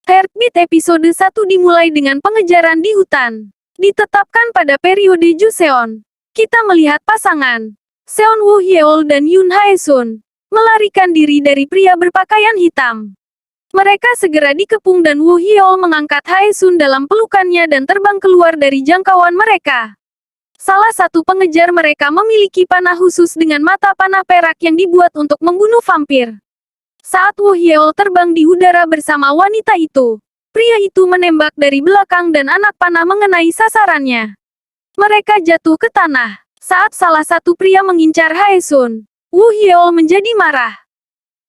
Heartbeat episode 1 dimulai dengan pengejaran di hutan. Ditetapkan pada periode Joseon. Kita melihat pasangan Seon Woo Hyeol dan Yoon Hae Sun melarikan diri dari pria berpakaian hitam. Mereka segera dikepung dan Woo Hyeol mengangkat Hae Sun dalam pelukannya dan terbang keluar dari jangkauan mereka. Salah satu pengejar mereka memiliki panah khusus dengan mata panah perak yang dibuat untuk membunuh vampir. Saat Woo Hyeol terbang di udara bersama wanita itu, pria itu menembak dari belakang dan anak panah mengenai sasarannya. Mereka jatuh ke tanah. Saat salah satu pria mengincar Hae Sun, Woo Hyeol menjadi marah.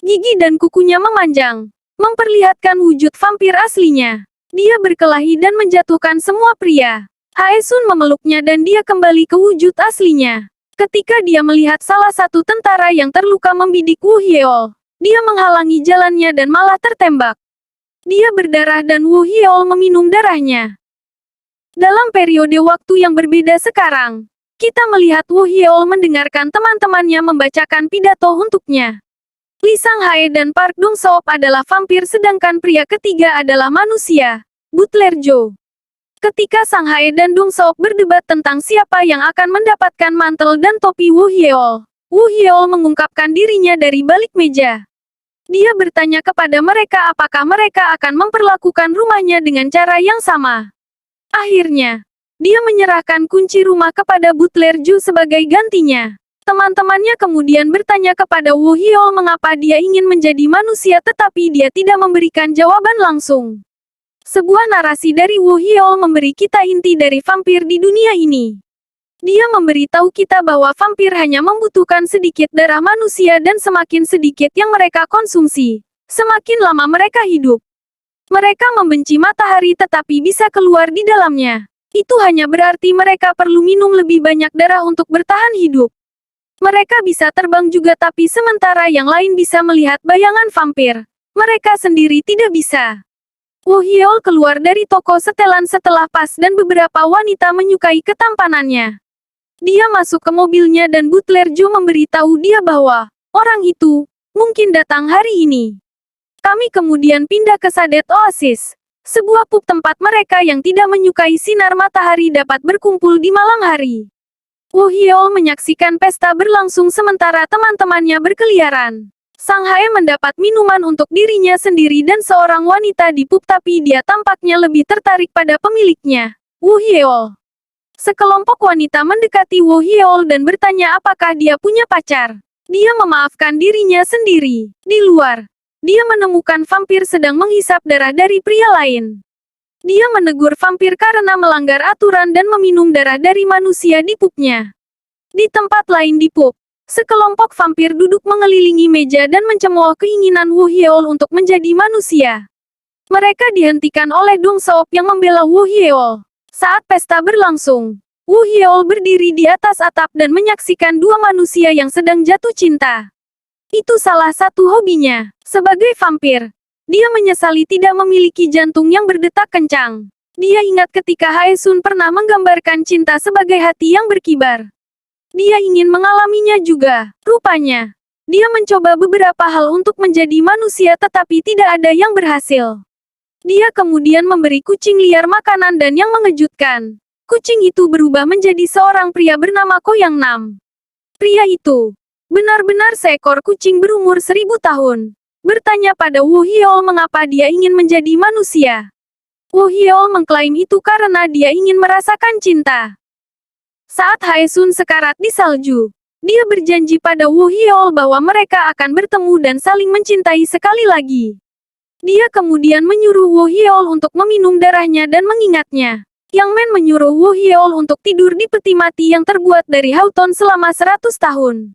Gigi dan kukunya memanjang, memperlihatkan wujud vampir aslinya. Dia berkelahi dan menjatuhkan semua pria. Hae Sun memeluknya dan dia kembali ke wujud aslinya. Ketika dia melihat salah satu tentara yang terluka membidik Woo Hyeol, dia menghalangi jalannya dan malah tertembak. Dia berdarah dan Woo Hyeol meminum darahnya. Dalam periode waktu yang berbeda sekarang, kita melihat Woo Hyeol mendengarkan teman-temannya membacakan pidato untuknya. Lee Sang-hae dan Park Dong-seop adalah vampir sedangkan pria ketiga adalah manusia, Butler Joe. Ketika Sang-hae dan Dong-seop berdebat tentang siapa yang akan mendapatkan mantel dan topi Woo Hyeol mengungkapkan dirinya dari balik meja. Dia bertanya kepada mereka apakah mereka akan memperlakukan rumahnya dengan cara yang sama. Akhirnya, dia menyerahkan kunci rumah kepada Butler Joe sebagai gantinya. Teman-temannya kemudian bertanya kepada Woo Hyeol mengapa dia ingin menjadi manusia tetapi dia tidak memberikan jawaban langsung. Sebuah narasi dari Woo Hyeol memberi kita inti dari vampir di dunia ini. Dia memberitahu kita bahwa vampir hanya membutuhkan sedikit darah manusia dan semakin sedikit yang mereka konsumsi, semakin lama mereka hidup. Mereka membenci matahari tetapi bisa keluar di dalamnya. Itu hanya berarti mereka perlu minum lebih banyak darah untuk bertahan hidup. Mereka bisa terbang juga tapi sementara yang lain bisa melihat bayangan vampir. Mereka sendiri tidak bisa. Woo Hyeol keluar dari toko setelan setelah pas dan beberapa wanita menyukai ketampanannya. Dia masuk ke mobilnya dan Butler Joe memberitahu dia bahwa orang itu mungkin datang hari ini. Kami kemudian pindah ke Sadet Oasis, sebuah pub tempat mereka yang tidak menyukai sinar matahari dapat berkumpul di malam hari. Woo Hyeol menyaksikan pesta berlangsung sementara teman-temannya berkeliaran. Sang-hae mendapat minuman untuk dirinya sendiri dan seorang wanita di pub tapi dia tampaknya lebih tertarik pada pemiliknya, Woo Hyeol. Sekelompok wanita mendekati Woo Hyeol dan bertanya apakah dia punya pacar. Dia memaafkan dirinya sendiri. Di luar, dia menemukan vampir sedang menghisap darah dari pria lain. Dia menegur vampir karena melanggar aturan dan meminum darah dari manusia di pubnya. Di tempat lain di pub, sekelompok vampir duduk mengelilingi meja dan mencemooh keinginan Woo Hyeol untuk menjadi manusia. Mereka dihentikan oleh Dong-seop yang membela Woo Hyeol. Saat pesta berlangsung, Woo Hyeol berdiri di atas atap dan menyaksikan dua manusia yang sedang jatuh cinta. Itu salah satu hobinya. Sebagai vampir, dia menyesali tidak memiliki jantung yang berdetak kencang. Dia ingat ketika Hae Sun pernah menggambarkan cinta sebagai hati yang berkibar. Dia ingin mengalaminya juga. Rupanya, dia mencoba beberapa hal untuk menjadi manusia tetapi tidak ada yang berhasil. Dia kemudian memberi kucing liar makanan dan yang mengejutkan, kucing itu berubah menjadi seorang pria bernama Ko Yang Nam. Pria itu, benar-benar seekor kucing berumur 1000 tahun, bertanya pada Woo Hyeol mengapa dia ingin menjadi manusia. Woo Hyeol mengklaim itu karena dia ingin merasakan cinta. Saat Hae Sun sekarat di salju, dia berjanji pada Woo Hyeol bahwa mereka akan bertemu dan saling mencintai sekali lagi. Dia kemudian menyuruh Woo Hyeol untuk meminum darahnya dan mengingatnya. Yang Men menyuruh Woo Hyeol untuk tidur di peti mati yang terbuat dari hauton selama 100 tahun.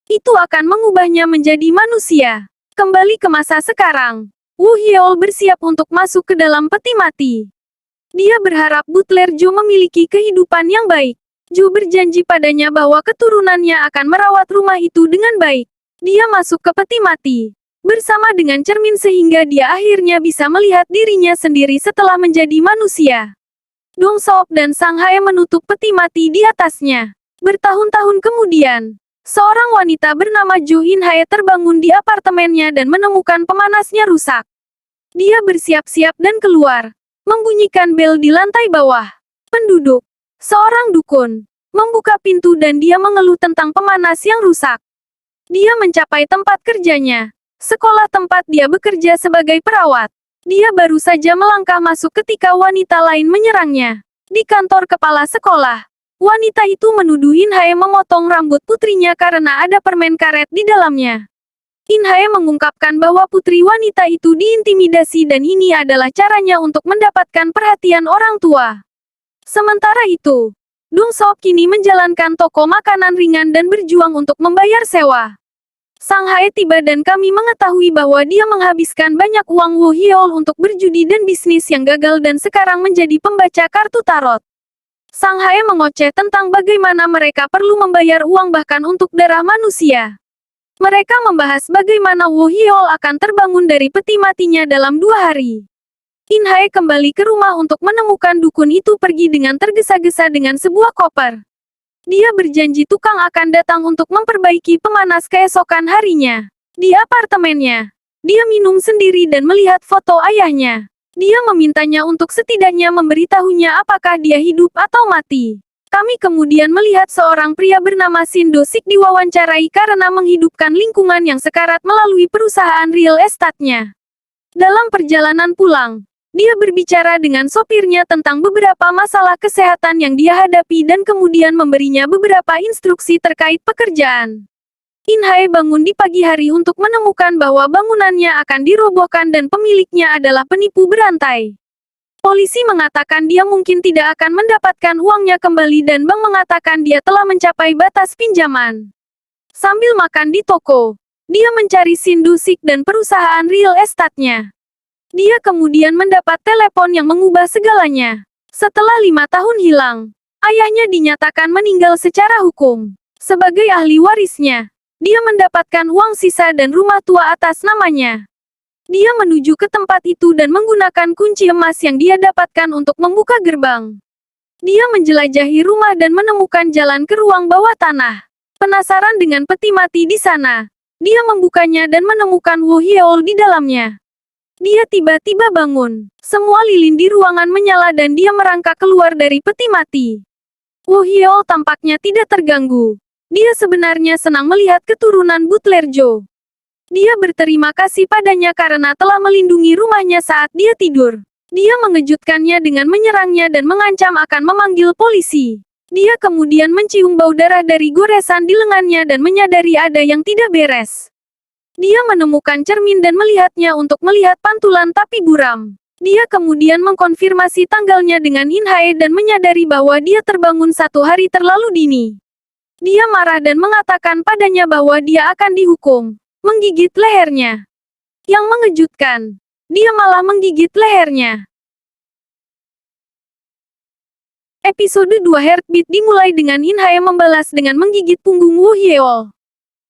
Itu akan mengubahnya menjadi manusia. Kembali ke masa sekarang, Woo Hyeol bersiap untuk masuk ke dalam peti mati. Dia berharap Butler Joe memiliki kehidupan yang baik. Joe berjanji padanya bahwa keturunannya akan merawat rumah itu dengan baik. Dia masuk ke peti mati bersama dengan cermin sehingga dia akhirnya bisa melihat dirinya sendiri setelah menjadi manusia. Dong-seop dan Sang-hae menutup peti mati di atasnya. Bertahun-tahun kemudian, seorang wanita bernama Jo In-hae terbangun di apartemennya dan menemukan pemanasnya rusak. Dia bersiap-siap dan keluar, membunyikan bel di lantai bawah. Penduduk, seorang dukun, membuka pintu dan dia mengeluh tentang pemanas yang rusak. Dia mencapai tempat kerjanya, sekolah tempat dia bekerja sebagai perawat. Dia baru saja melangkah masuk ketika wanita lain menyerangnya. Di kantor kepala sekolah, wanita itu menuduh In Hae memotong rambut putrinya karena ada permen karet di dalamnya. In Hae mengungkapkan bahwa putri wanita itu diintimidasi dan ini adalah caranya untuk mendapatkan perhatian orang tua. Sementara itu, Dong Seok kini menjalankan toko makanan ringan dan berjuang untuk membayar sewa. Sang Hae tiba dan kami mengetahui bahwa dia menghabiskan banyak uang Woo Hyeol untuk berjudi dan bisnis yang gagal dan sekarang menjadi pembaca kartu tarot. Sang Hae mengoceh tentang bagaimana mereka perlu membayar uang bahkan untuk darah manusia. Mereka membahas bagaimana Woo Hyeol akan terbangun dari peti matinya dalam 2 hari. In Hae kembali ke rumah untuk menemukan dukun itu pergi dengan tergesa-gesa dengan sebuah koper. Dia berjanji tukang akan datang untuk memperbaiki pemanas keesokan harinya. Di apartemennya, dia minum sendiri dan melihat foto ayahnya. Dia memintanya untuk setidaknya memberitahunya apakah dia hidup atau mati. Kami kemudian melihat seorang pria bernama Shin Do-sik diwawancarai karena menghidupkan lingkungan yang sekarat melalui perusahaan real estate-nya. Dalam perjalanan pulang, dia berbicara dengan sopirnya tentang beberapa masalah kesehatan yang dia hadapi dan kemudian memberinya beberapa instruksi terkait pekerjaan. In Hae bangun di pagi hari untuk menemukan bahwa bangunannya akan dirobohkan dan pemiliknya adalah penipu berantai. Polisi mengatakan dia mungkin tidak akan mendapatkan uangnya kembali dan bank mengatakan dia telah mencapai batas pinjaman. Sambil makan di toko, dia mencari Shin Do-sik dan perusahaan real estate-nya. Dia kemudian mendapat telepon yang mengubah segalanya. Setelah 5 tahun hilang, ayahnya dinyatakan meninggal secara hukum. Sebagai ahli warisnya, dia mendapatkan uang sisa dan rumah tua atas namanya. Dia menuju ke tempat itu dan menggunakan kunci emas yang dia dapatkan untuk membuka gerbang. Dia menjelajahi rumah dan menemukan jalan ke ruang bawah tanah. Penasaran dengan peti mati di sana, dia membukanya dan menemukan Woo Hyeol di dalamnya. Dia tiba-tiba bangun. Semua lilin di ruangan menyala dan dia merangkak keluar dari peti mati. Woo Hyeol tampaknya tidak terganggu. Dia sebenarnya senang melihat keturunan Butler Jo. Dia berterima kasih padanya karena telah melindungi rumahnya saat dia tidur. Dia mengejutkannya dengan menyerangnya dan mengancam akan memanggil polisi. Dia kemudian mencium bau darah dari goresan di lengannya dan menyadari ada yang tidak beres. Dia menemukan cermin dan melihatnya untuk melihat pantulan tapi buram. Dia kemudian mengkonfirmasi tanggalnya dengan In Hae dan menyadari bahwa dia terbangun 1 hari terlalu dini. Dia marah dan mengatakan padanya bahwa dia akan dihukum. Menggigit lehernya. Yang mengejutkan, dia malah menggigit lehernya. Episode 2 Heartbeat dimulai dengan In Hae membalas dengan menggigit punggung Woo Hyeol.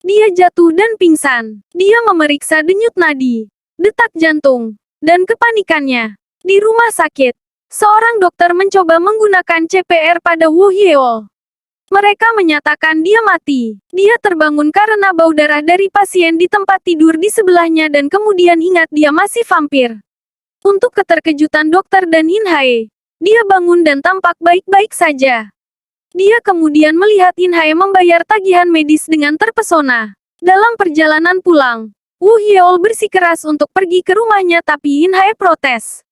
Dia jatuh dan pingsan. Dia memeriksa denyut nadi, detak jantung, dan kepanikannya. Di rumah sakit, seorang dokter mencoba menggunakan CPR pada Woo Hyeol. Mereka menyatakan dia mati. Dia terbangun karena bau darah dari pasien di tempat tidur di sebelahnya dan kemudian ingat dia masih vampir. Untuk keterkejutan dokter dan In Hae, dia bangun dan tampak baik-baik saja. Dia kemudian melihat In Hae membayar tagihan medis dengan terpesona. Dalam perjalanan pulang, Woo Hyeol bersikeras untuk pergi ke rumahnya tapi In Hae protes.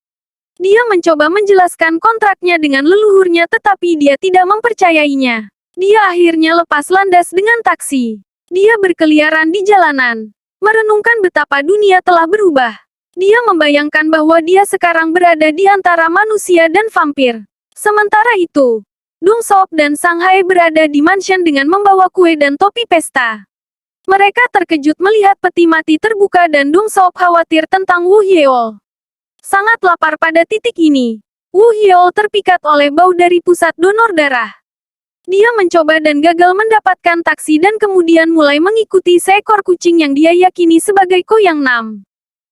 Dia mencoba menjelaskan kontraknya dengan leluhurnya tetapi dia tidak mempercayainya. Dia akhirnya lepas landas dengan taksi. Dia berkeliaran di jalanan, merenungkan betapa dunia telah berubah. Dia membayangkan bahwa dia sekarang berada di antara manusia dan vampir. Sementara itu, Dong Seok dan Sang Hae berada di mansion dengan membawa kue dan topi pesta. Mereka terkejut melihat peti mati terbuka dan Dong Seok khawatir tentang Woo Hyeol. Sangat lapar pada titik ini. Woo Hyeol terpikat oleh bau dari pusat donor darah. Dia mencoba dan gagal mendapatkan taksi dan kemudian mulai mengikuti seekor kucing yang dia yakini sebagai Koyang Nam.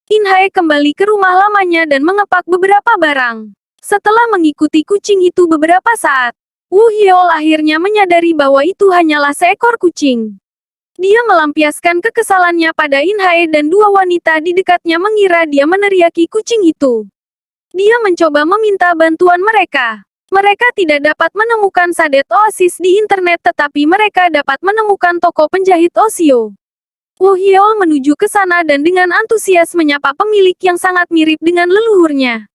In Hae kembali ke rumah lamanya dan mengepak beberapa barang. Setelah mengikuti kucing itu beberapa saat, Woo Hyeol akhirnya menyadari bahwa itu hanyalah seekor kucing. Dia melampiaskan kekesalannya pada In Hae dan dua wanita di dekatnya mengira dia meneriaki kucing itu. Dia mencoba meminta bantuan mereka. Mereka tidak dapat menemukan Sadet Oasis di internet tetapi mereka dapat menemukan toko penjahit Osio. Wu Hyeol menuju ke sana dan dengan antusias menyapa pemilik yang sangat mirip dengan leluhurnya.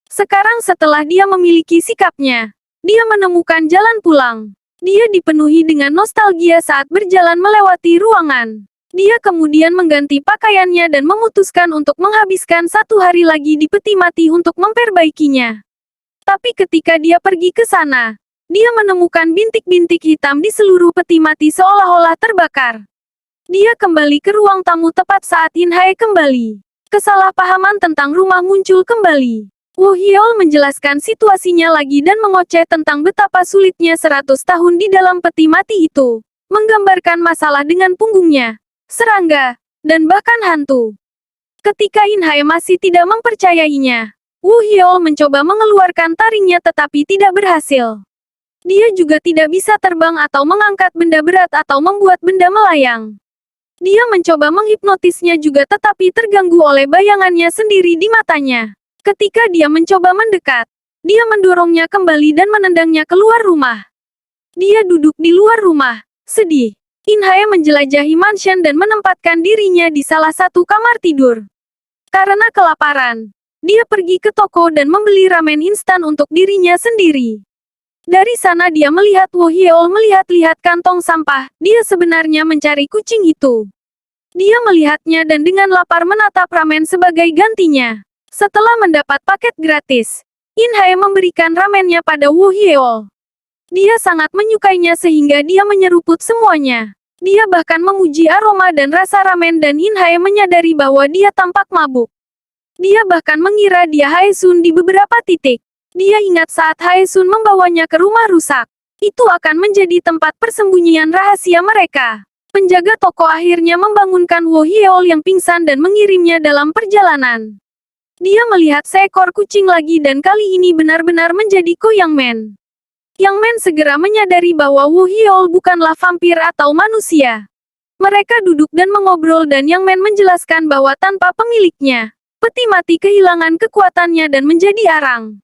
Sekarang setelah dia memiliki sikapnya, dia menemukan jalan pulang. Dia dipenuhi dengan nostalgia saat berjalan melewati ruangan. Dia kemudian mengganti pakaiannya dan memutuskan untuk menghabiskan 1 hari lagi di peti mati untuk memperbaikinya. Tapi ketika dia pergi ke sana, dia menemukan bintik-bintik hitam di seluruh peti mati seolah-olah terbakar. Dia kembali ke ruang tamu tepat saat In Hae kembali. Kesalahpahaman tentang rumah muncul kembali. Wu Hyeol menjelaskan situasinya lagi dan mengoceh tentang betapa sulitnya 100 tahun di dalam peti mati itu. Menggambarkan masalah dengan punggungnya, serangga, dan bahkan hantu. Ketika In Hae masih tidak mempercayainya, Wu Hyeol mencoba mengeluarkan taringnya tetapi tidak berhasil. Dia juga tidak bisa terbang atau mengangkat benda berat atau membuat benda melayang. Dia mencoba menghipnotisnya juga tetapi terganggu oleh bayangannya sendiri di matanya. Ketika dia mencoba mendekat, dia mendorongnya kembali dan menendangnya keluar rumah. Dia duduk di luar rumah, sedih. In Hae menjelajahi mansion dan menempatkan dirinya di salah satu kamar tidur. Karena kelaparan, dia pergi ke toko dan membeli ramen instan untuk dirinya sendiri. Dari sana dia melihat Wu Hyeol melihat-lihat kantong sampah, dia sebenarnya mencari kucing itu. Dia melihatnya dan dengan lapar menatap ramen sebagai gantinya. Setelah mendapat paket gratis, In Hae memberikan ramennya pada Wu Hyeol. Dia sangat menyukainya sehingga dia menyeruput semuanya. Dia bahkan memuji aroma dan rasa ramen dan In Hae menyadari bahwa dia tampak mabuk. Dia bahkan mengira dia Haesun di beberapa titik. Dia ingat saat Haesun membawanya ke rumah rusak. Itu akan menjadi tempat persembunyian rahasia mereka. Penjaga toko akhirnya membangunkan Wu Hyeol yang pingsan dan mengirimnya dalam perjalanan. Dia melihat seekor kucing lagi dan kali ini benar-benar menjadi Ko Yang Men. Yang Men segera menyadari bahwa Wu Hyeol bukanlah vampir atau manusia. Mereka duduk dan mengobrol dan Yang Men menjelaskan bahwa tanpa pemiliknya, peti mati kehilangan kekuatannya dan menjadi arang.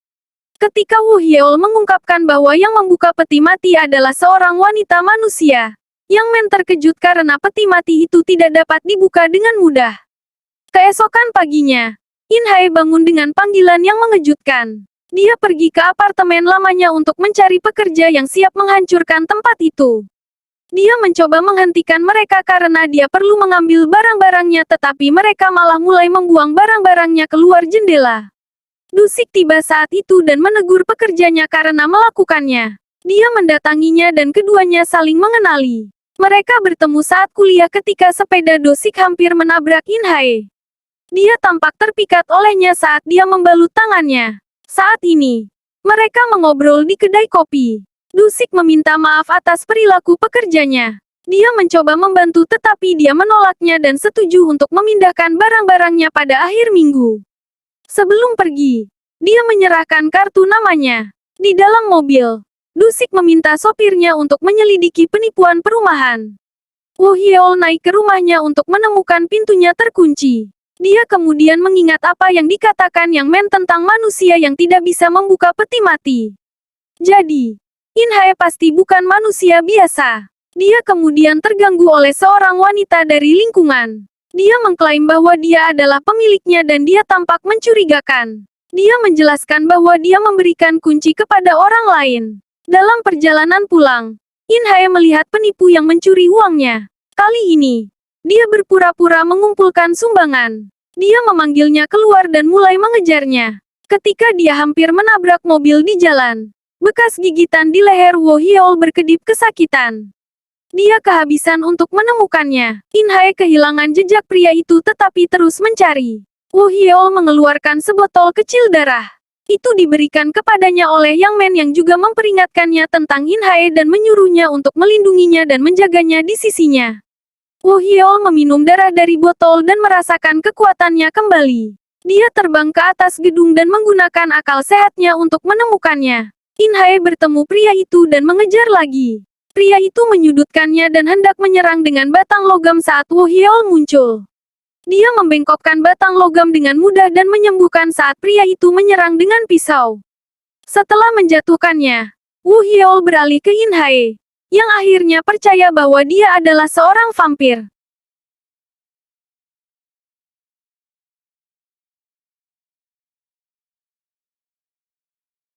Ketika Wu Hyeol mengungkapkan bahwa yang membuka peti mati adalah seorang wanita manusia, Yang Men terkejut karena peti mati itu tidak dapat dibuka dengan mudah. Keesokan paginya, In Hae bangun dengan panggilan yang mengejutkan. Dia pergi ke apartemen lamanya untuk mencari pekerja yang siap menghancurkan tempat itu. Dia mencoba menghentikan mereka karena dia perlu mengambil barang-barangnya tetapi mereka malah mulai membuang barang-barangnya keluar jendela. Dusik tiba saat itu dan menegur pekerjanya karena melakukannya. Dia mendatanginya dan keduanya saling mengenali. Mereka bertemu saat kuliah ketika sepeda Dosik hampir menabrak In Hae. Dia tampak terpikat olehnya saat dia membalut tangannya. Saat ini, mereka mengobrol di kedai kopi. Dusik meminta maaf atas perilaku pekerjanya. Dia mencoba membantu tetapi dia menolaknya dan setuju untuk memindahkan barang-barangnya pada akhir minggu. Sebelum pergi, dia menyerahkan kartu namanya. Di dalam mobil, Dusik meminta sopirnya untuk menyelidiki penipuan perumahan. Wu Hyeol naik ke rumahnya untuk menemukan pintunya terkunci. Dia kemudian mengingat apa yang dikatakan Yang Men tentang manusia yang tidak bisa membuka peti mati. Jadi, In Hae pasti bukan manusia biasa. Dia kemudian terganggu oleh seorang wanita dari lingkungan. Dia mengklaim bahwa dia adalah pemiliknya dan dia tampak mencurigakan. Dia menjelaskan bahwa dia memberikan kunci kepada orang lain. Dalam perjalanan pulang, In Hae melihat penipu yang mencuri uangnya. Kali ini, dia berpura-pura mengumpulkan sumbangan. Dia memanggilnya keluar dan mulai mengejarnya. Ketika dia hampir menabrak mobil di jalan, bekas gigitan di leher Wu Hyeol berkedip kesakitan. Dia kehabisan untuk menemukannya. In Hae kehilangan jejak pria itu tetapi terus mencari. Wu Hyeol mengeluarkan sebotol kecil darah. Itu diberikan kepadanya oleh Yang Men yang juga memperingatkannya tentang In Hae dan menyuruhnya untuk melindunginya dan menjaganya di sisinya. Wu Hyeol meminum darah dari botol dan merasakan kekuatannya kembali. Dia terbang ke atas gedung dan menggunakan akal sehatnya untuk menemukannya. In Hae bertemu pria itu dan mengejar lagi. Pria itu menyudutkannya dan hendak menyerang dengan batang logam saat Wu Hyeol muncul. Dia membengkokkan batang logam dengan mudah dan menyembuhkan saat pria itu menyerang dengan pisau. Setelah menjatuhkannya, Wu Hyeol beralih ke Yin Hae, yang akhirnya percaya bahwa dia adalah seorang vampir.